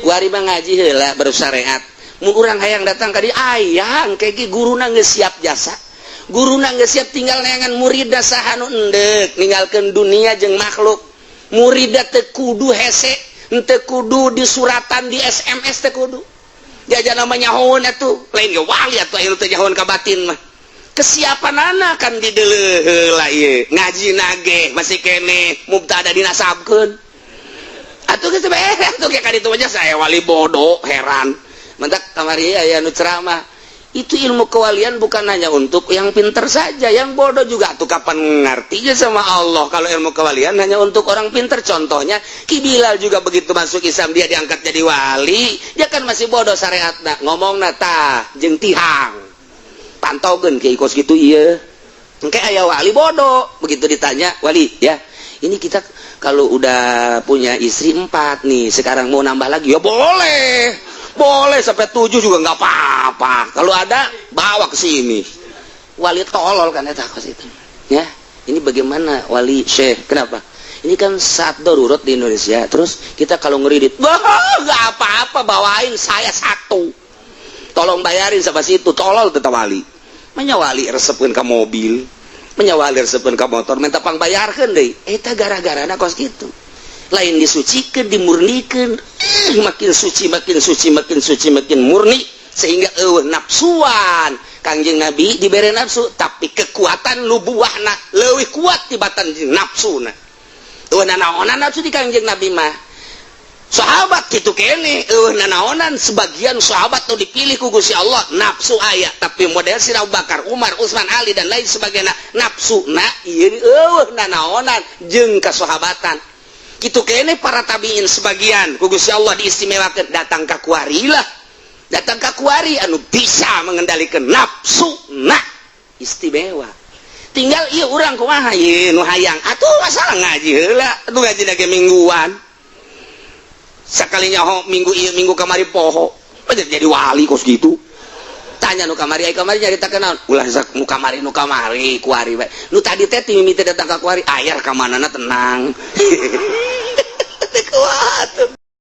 wari mah ngaji heula baru syariat. Mun urang hayang datang ka dieu ayang kayak guruna geus siap jasa. Guruna geus siap tinggal neangan muridna saha nu endek ninggalkeun dunia jeung makhluk. Muridna teu kudu hese, teu kudu di suratan di SMS teu kudu. Jajan namanya nyahoon atuh, lain ge wali atuh aya teh nyahoon ka batin mah. Kesiapanana kan di deuleu heula ieu. Ngaji nage masih kene mubtada dinasabkeun. Atuh geus beres atuh ke kaditu aja saya wali bodoh heran. Mentak kamari aya nu ceramah. Itu ilmu kewalian bukan hanya untuk yang pintar saja, yang bodoh juga tuh kapan ngertinya sama Allah. Kalau ilmu kewalian hanya untuk orang pintar. Contohnya Ki Bilal juga begitu masuk Islam dia diangkat jadi wali, dia kan masih bodoh syariatna. Ngomongna tah jeung tihang. Pantaukeun kiai kos gitu ieu. Engke aya wali bodoh, begitu ditanya, "Wali, ya, ini kita kalau udah punya istri 4 nih, sekarang mau nambah lagi?" "Ya boleh. Boleh sampai 7 juga nggak apa-apa. Kalau ada bawa ke sini." Wali tolol kan eta kos itu. Ya, ini bagaimana wali Syekh? Kenapa? Ini kan saat darurat di Indonesia. Terus kita kalau ngeridit, "Wah, nggak apa-apa, bawain saya 1. Tolong bayarin sama situ." Tolol tetap wali. Menyawali resepkeun ka mobil, menyawali resepkeun ka motor, minta pangbayarkeun deui. Eta gara-garana kos kitu. Lain disucikeun, dimurnikeun, makin suci, makin suci, makin suci, makin murni sehingga nafsuan. Kangjeng Nabi dibere nafsu, tapi kekuatan nubuwahna leuwih kuat tibatan nafsuna. Tuh nanaonan nafsu di Kangjeng Nabi mah. Sahabat kitu kene, nanaonan sebagian sahabat tuh dipilih ku Gusti Allah nafsu aya, tapi model si Abu Bakar, Umar, Utsman, Ali dan lain sebagainya nafsuna ieu nanaonan jeung kasahabatan. Kitu kene para tabiin sebagian ku Gusti Allah diistimewakeun datang ka kuari lah. Datang ka kuari anu bisa mengendalikan nafsu nah istimewa. Tinggal ieu urang kumaha ieu nu hayang atuh masalah ngaji heula, atuh ngaji ge mingguan. Sakalinya minggu ieu minggu kamari poho, jadi wali kos gitu. Tanya nu kamari ai kamari nyarita kenaon? Ulah nu kamari kuari bae. Nu tadi teh mimiti datang ka kuari, ayar ka manana tenang. Kuat.